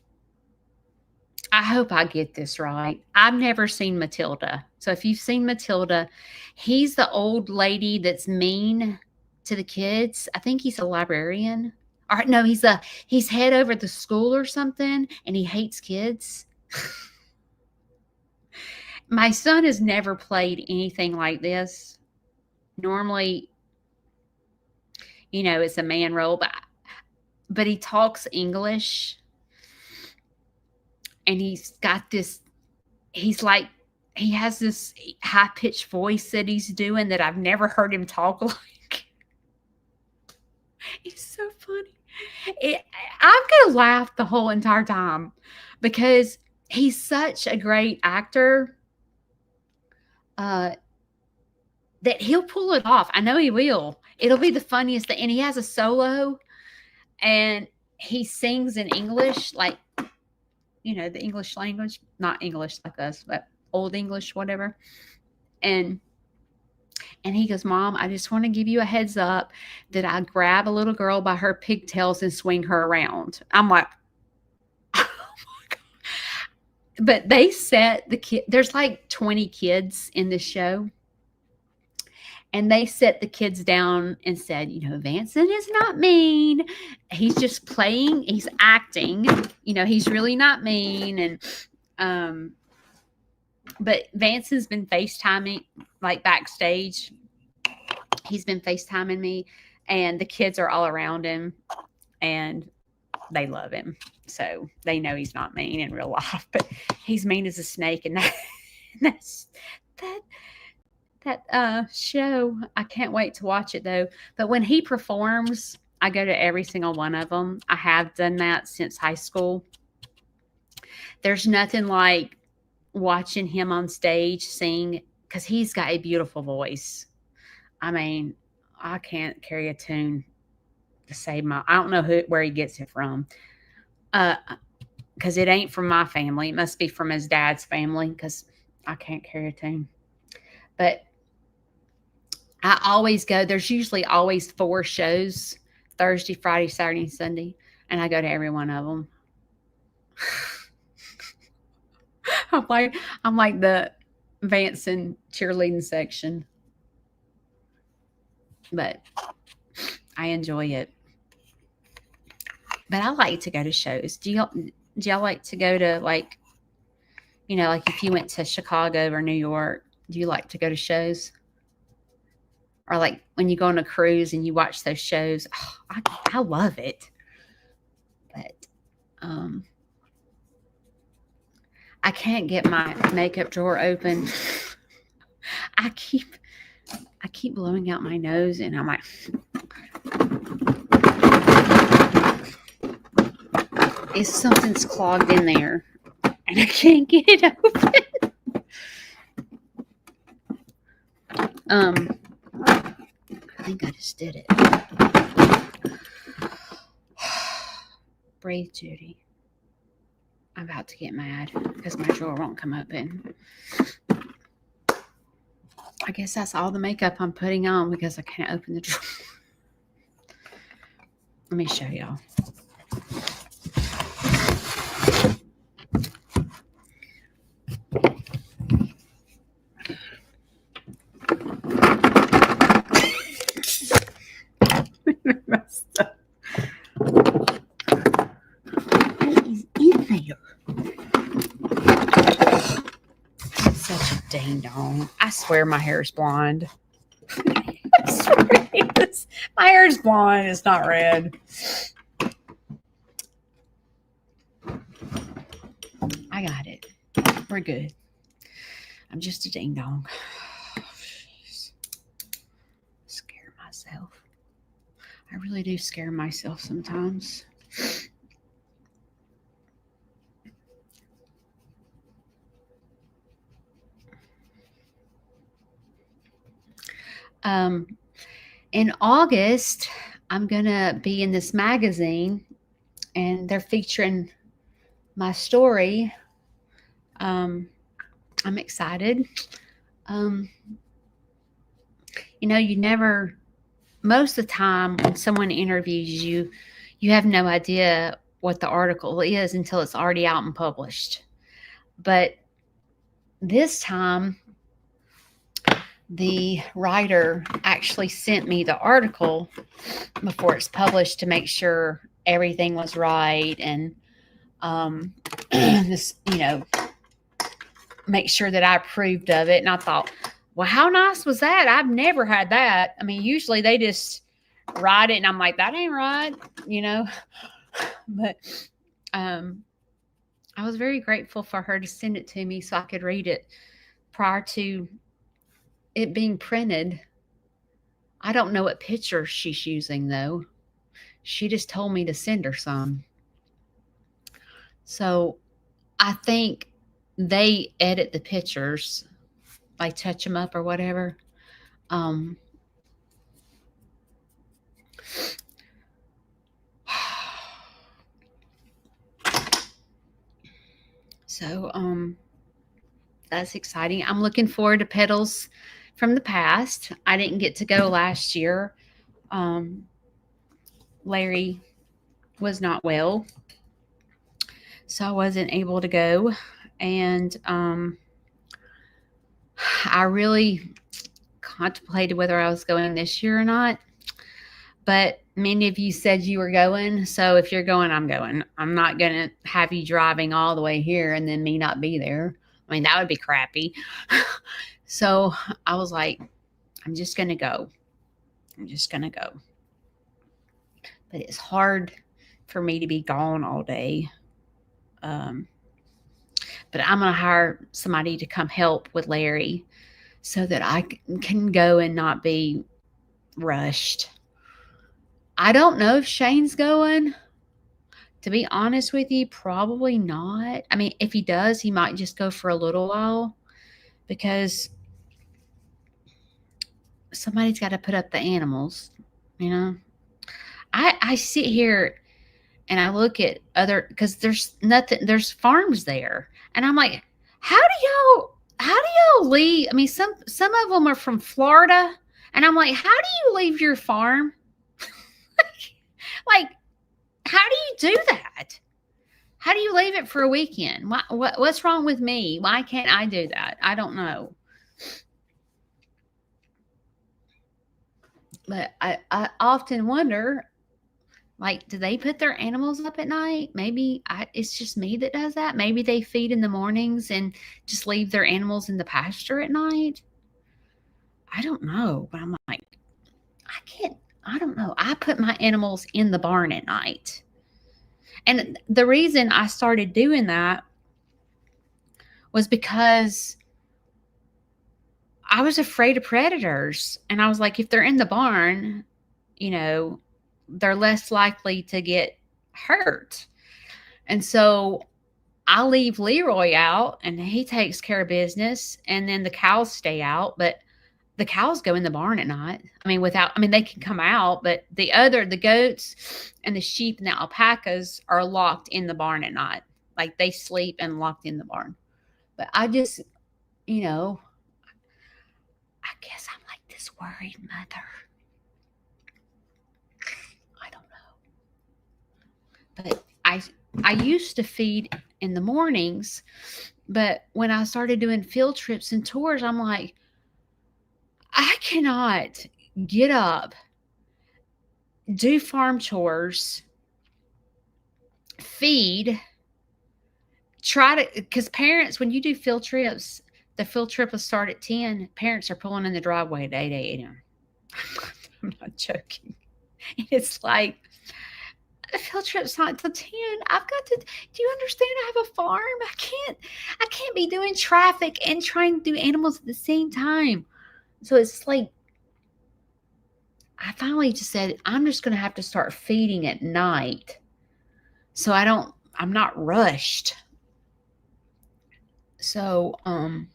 I hope I get this right. I've never seen Matilda. So if you've seen Matilda, he's the old lady that's mean to the kids. I think he's a librarian. Or no, he's head over the school or something, and he hates kids. My son has never played anything like this. Normally, it's a man role, but he talks English, and he's got this, he has this high-pitched voice that he's doing that I've never heard him talk like. It's so funny. I'm going to laugh the whole entire time because he's such a great actor that he'll pull it off. I know he will. It'll be the funniest thing. And he has a solo, and he sings in English, like, the English language, not English like us, but Old English, whatever. And he goes, Mom, I just want to give you a heads up that I grab a little girl by her pigtails and swing her around. I'm like, oh my God. But they set the kid, there's like 20 kids in this show. And they set the kids down and said, Vanson is not mean. He's just playing. He's acting. He's really not mean. And, but Vanson's been FaceTiming, like backstage. He's been FaceTiming me, and the kids are all around him, and they love him. So they know he's not mean in real life, but he's mean as a snake. And that show, I can't wait to watch it though. But when he performs, I go to every single one of them. I have done that since high school. There's nothing like watching him on stage sing, because he's got a beautiful voice. I mean, I can't carry a tune to save I don't know where he gets it from. Because it ain't from my family. It must be from his dad's family, because I can't carry a tune. But I always go. There's usually always 4 shows: Thursday, Friday, Saturday, and Sunday. And I go to every one of them. I'm like the Vanson cheerleading section. But I enjoy it. But I like to go to shows. Do y'all like to go to, like, like if you went to Chicago or New York, do you like to go to shows? Or like when you go on a cruise and you watch those shows? Oh, I love it. But I can't get my makeup drawer open. I keep blowing out my nose, and I'm like, if something's clogged in there and I can't get it open. I think I just did it. Breathe, Judy. I'm about to get mad because my drawer won't come open. I guess that's all the makeup I'm putting on because I can't open the drawer. Let me show y'all. Messed up. What is in there? I'm such a ding dong. I swear my hair is blonde. I swear it is. My hair is blonde. It's not red. I got it. We're good. I'm just a ding dong. really do scare myself sometimes. In August, I'm going to be in this magazine, and they're featuring my story. I'm excited. Um, you never, most of the time when someone interviews you, you have no idea what the article is until it's already out and published. But this time, the writer actually sent me the article before it's published to make sure everything was right, and this, make sure that I approved of it. And I thought, well, how nice was that? I've never had that. I mean, usually they just write it and I'm like, that ain't right, But I was very grateful for her to send it to me so I could read it prior to it being printed. I don't know what picture she's using, though. She just told me to send her some. So I think they edit the pictures, like touch them up or whatever. So that's exciting. I'm looking forward to Petals from the Past. I didn't get to go last year. Larry was not well, so I wasn't able to go. And I really contemplated whether I was going this year or not. But many of you said you were going, so if you're going, I'm going. I'm not going to have you driving all the way here and then me not be there. I mean, that would be crappy. So I was like, I'm just going to go. I'm just going to go. But it's hard for me to be gone all day. But I'm going to hire somebody to come help with Larry so that I can go and not be rushed. I don't know if Shane's going. To be honest with you, probably not. I mean, if he does, he might just go for a little while because somebody's got to put up the animals, I sit here and I look at other, because there's farms there. And I'm like, how do y'all leave? I mean, some of them are from Florida. And I'm like, how do you leave your farm? Like, how do you do that? How do you leave it for a weekend? What's wrong with me? Why can't I do that? I don't know. But I often wonder, like, do they put their animals up at night? Maybe it's just me that does that. Maybe they feed in the mornings and just leave their animals in the pasture at night. I don't know. But I'm like, I don't know. I put my animals in the barn at night. And the reason I started doing that was because I was afraid of predators. And I was like, if they're in the barn, they're less likely to get hurt. And so I leave Leroy out and he takes care of business, and then the cows stay out, but the cows go in the barn at night. They can come out, but the goats and the sheep and the alpacas are locked in the barn at night. Like, they sleep and locked in the barn. But I just, I guess I'm like this worried mother. I don't know. But I used to feed in the mornings, but when I started doing field trips and tours, I'm like, I cannot get up, do farm chores, feed, because parents, when you do field trips, the field trip will start at 10. Parents are pulling in the driveway at 8 a.m. I'm not joking. It's like, the field trip's not till 10. I've got to, do you understand? I have a farm. I can't be doing traffic and trying to do animals at the same time. So it's like, I finally just said, I'm just going to have to start feeding at night. So I'm not rushed. So, I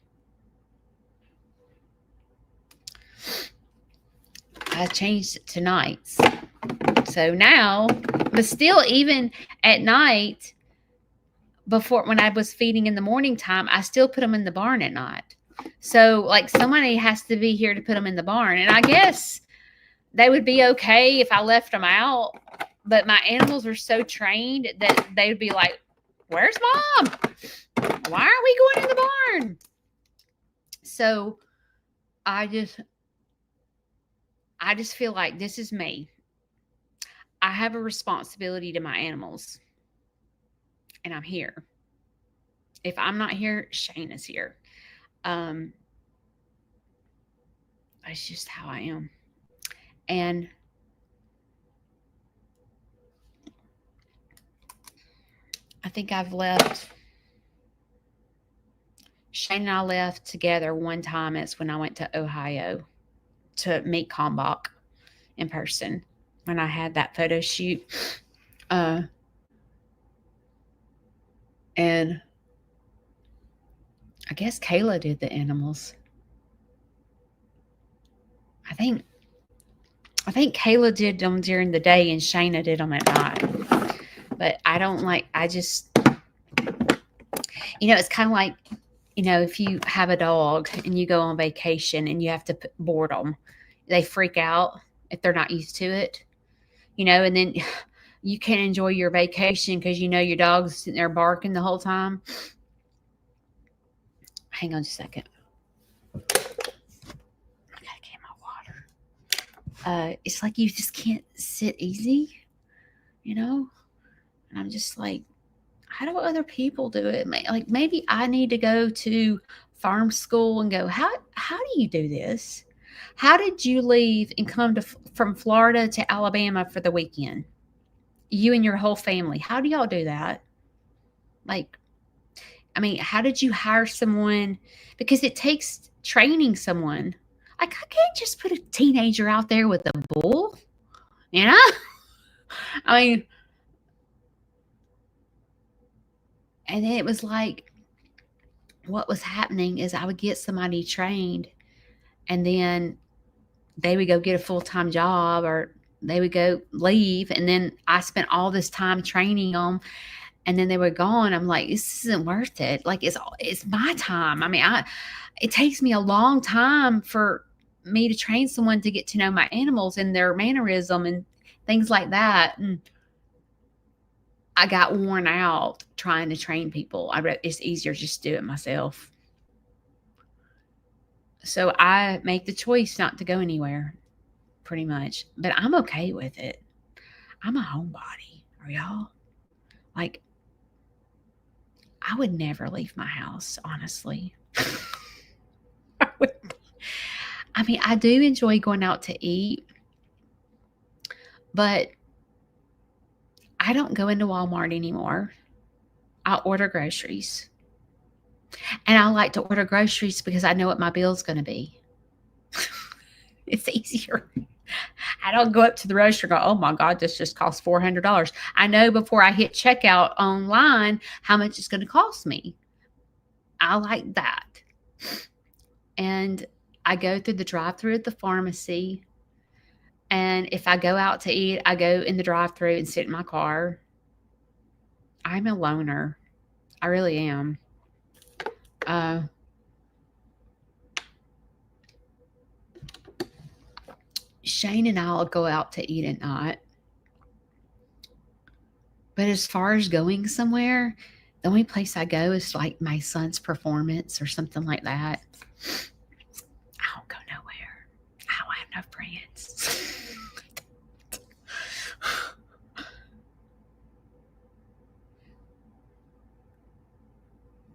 changed it to nights. So now, but still, even at night, before when I was feeding in the morning time, I still put them in the barn at night. So, like, somebody has to be here to put them in the barn. And I guess they would be okay if I left them out. But my animals are so trained that they would be like, where's Mom? Why aren't we going in the barn? So I just feel like this is me. I have a responsibility to my animals. And I'm here. If I'm not here, Shane is here. That's just how I am. And I think I've left. Shane and I left together one time. It's when I went to Ohio to meet Kalmbach in person when I had that photo shoot. And I guess Kayla did the animals. I think Kayla did them during the day and Shayna did them at night. But I just, it's kind of like, if you have a dog and you go on vacation and you have to board them, they freak out if they're not used to it, and then you can't enjoy your vacation because your dog's sitting there barking the whole time. Hang on just a second. I gotta get my water. It's like you just can't sit easy, And I'm just like, how do other people do it? Like maybe I need to go to farm school and go, how do you do this? How did you leave and come from Florida to Alabama for the weekend? You and your whole family. How do y'all do that? How did you hire someone? Because it takes training someone. I can't just put a teenager out there with a bull, and then it was like, what was happening is I would get somebody trained and then they would go get a full-time job or they would go leave. And then I spent all this time training them and then they were gone. I'm like, this isn't worth it. Like it's my time. It takes me a long time for me to train someone to get to know my animals and their mannerism and things like that. And I got worn out trying to train people. It's easier just to do it myself. So I make the choice not to go anywhere, pretty much. But I'm okay with it. I'm a homebody. Are y'all? Like, I would never leave my house, honestly. I do enjoy going out to eat, but I don't go into Walmart anymore. I order groceries. And I like to order groceries because I know what my bill's going to be. It's easier. I don't go up to the register and go, oh my God, this just cost $400. I know before I hit checkout online how much it's going to cost me. I like that. And I go through the drive-thru at the pharmacy. And if I go out to eat, I go in the drive-thru and sit in my car. I'm a loner. I really am. Shane and I will go out to eat at night. But as far as going somewhere, the only place I go is like my son's performance or something like that. I don't go nowhere. I don't have no friends.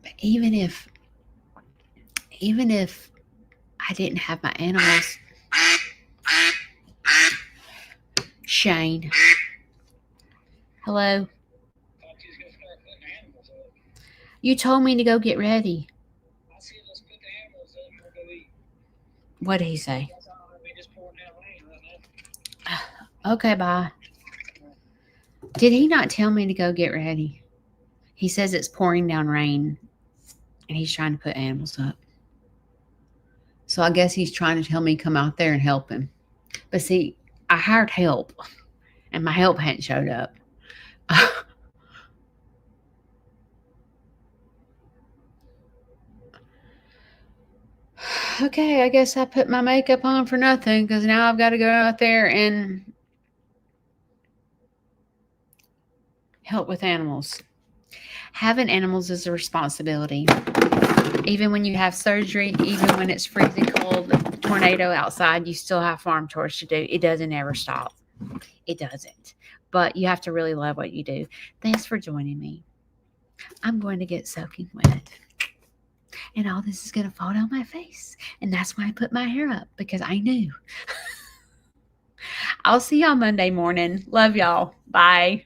But even if I didn't have my animals, Shane. Hello. You told me to go get ready. I said, let's put the animals up and we'll go eat. What did he say? We just pouring down rain right now. Okay, bye. Did he not tell me to go get ready? He says it's pouring down rain and he's trying to put animals up. So I guess he's trying to tell me come out there and help him. But see, I hired help and my help hadn't showed up. Okay, I guess I put my makeup on for nothing because now I've got to go out there and help with animals. Having animals is a responsibility. Even when you have surgery, even when it's freezing cold, tornado outside, you still have farm chores to do. It doesn't ever stop. It doesn't. But you have to really love what you do. Thanks for joining me. I'm going to get soaking wet. And all this is going to fall down my face. And that's why I put my hair up, because I knew. I'll see y'all Monday morning. Love y'all. Bye.